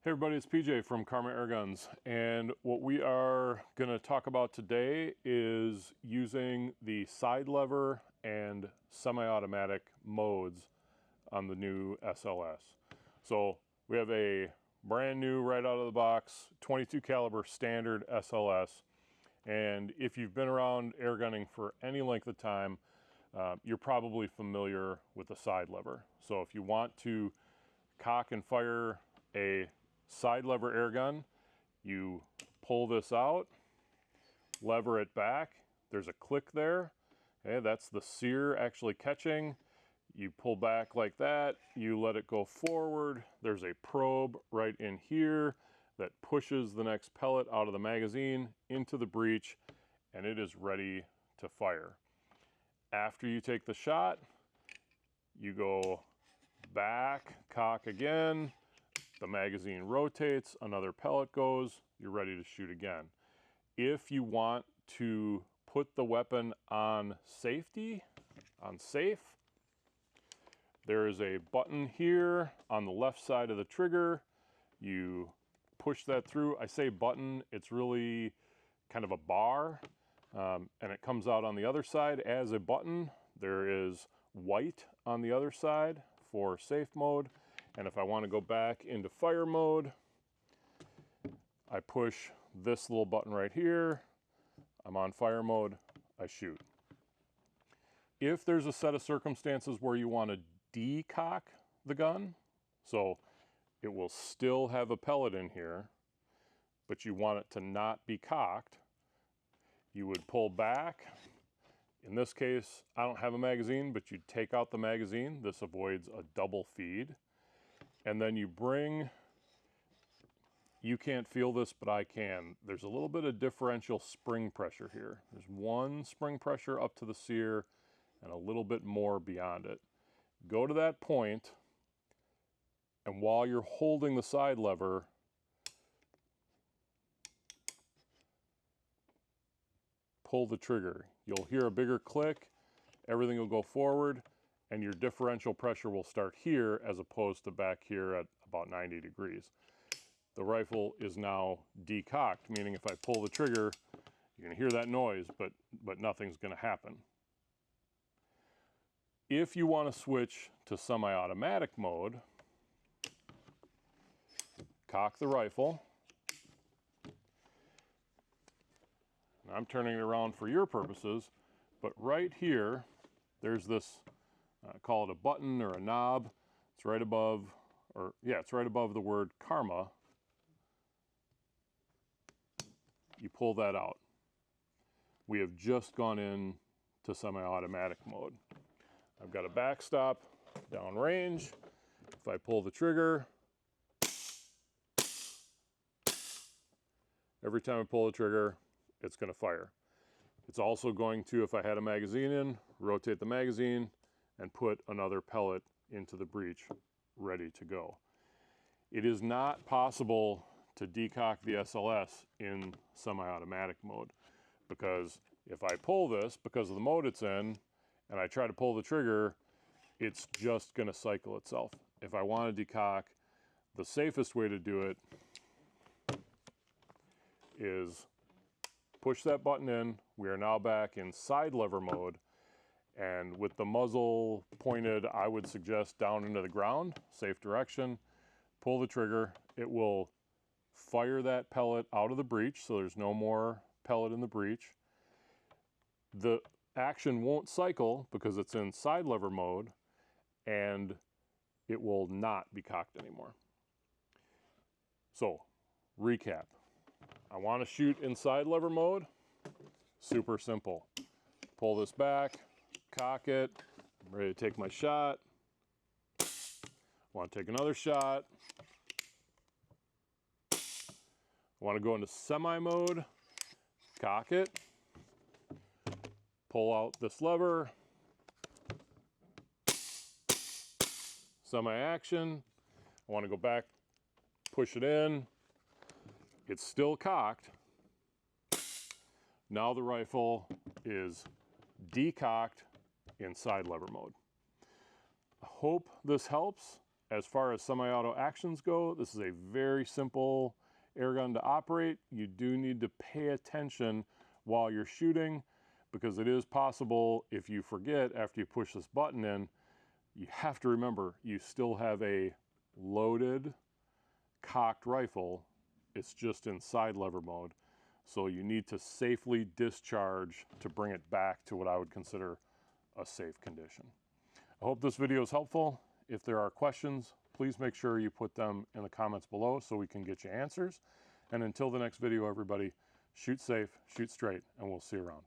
Hey everybody, it's PJ from Karma Airguns, and what we are going to talk about today is using the side lever and semi-automatic modes on the new SLS. So we have a brand new, right out of the box, 22 caliber standard SLS, and if you've been around airgunning for any length of time, you're probably familiar with the side lever. So if you want to cock and fire a side lever air gun, you pull this out, lever it back, there's a click there, okay, that's the sear actually catching. You pull back like that, you let it go forward, there's a probe right in here that pushes the next pellet out of the magazine into the breech, and it is ready to fire. After you take the shot, you go back, cock again, the magazine rotates, another pellet goes, you're ready to shoot again. If you want to put the weapon on safety, on safe, there is a button here on the left side of the trigger. You push that through. I say button, it's really kind of a bar, and it comes out on the other side as a button. There is white on the other side for safe mode. And if I want to go back into fire mode, I push this little button right here. I'm on fire mode, I shoot. If there's a set of circumstances where you want to decock the gun, so it will still have a pellet in here, but you want it to not be cocked, you would pull back. In this case, I don't have a magazine, but you take out the magazine. This avoids a double feed. And then you bring, you can't feel this, but I can. There's a little bit of differential spring pressure here. There's one spring pressure up to the sear and a little bit more beyond it. Go to that point, and while you're holding the side lever, pull the trigger. You'll hear a bigger click, everything will go forward, and your differential pressure will start here as opposed to back here at about 90 degrees. The rifle is now decocked, meaning if I pull the trigger, you're gonna hear that noise, but nothing's gonna happen. If you wanna switch to semi-automatic mode, cock the rifle. And I'm turning it around for your purposes, but right here, there's this, call it a button or a knob. It's right above, it's right above the word Karma. You pull that out. We have just gone in to semi-automatic mode. I've got a backstop downrange. If I pull the trigger, every time I pull the trigger, it's going to fire. It's also going to, if I had a magazine in, rotate the magazine and put another pellet into the breech, ready to go. It is not possible to decock the SLS in semi-automatic mode, because if I pull this, because of the mode it's in, and I try to pull the trigger, it's just gonna cycle itself. If I want to decock, the safest way to do it is push that button in. We are now back in side lever mode, and with the muzzle pointed, I would suggest down into the ground, safe direction, pull the trigger. It will fire that pellet out of the breech, so there's no more pellet in the breech. The action won't cycle because it's in side lever mode, and it will not be cocked anymore. So, recap. I want to shoot in side lever mode. Super simple. Pull this back, cock it, I'm ready to take my shot. Want to take another shot. I want to go into semi mode, cock it, pull out this lever, semi action. I want to go back, push it in. It's still cocked. Now the rifle is decocked in side lever mode. I hope this helps. As far as semi-auto actions go, this is a very simple airgun to operate. You do need to pay attention while you're shooting, because it is possible, if you forget after you push this button in, you have to remember you still have a loaded, cocked rifle. It's just in side lever mode. So you need to safely discharge to bring it back to what I would consider a safe condition. I hope this video is helpful. If there are questions, please make sure you put them in the comments below so we can get you answers. And until the next video, everybody, shoot safe, shoot straight, and we'll see you around.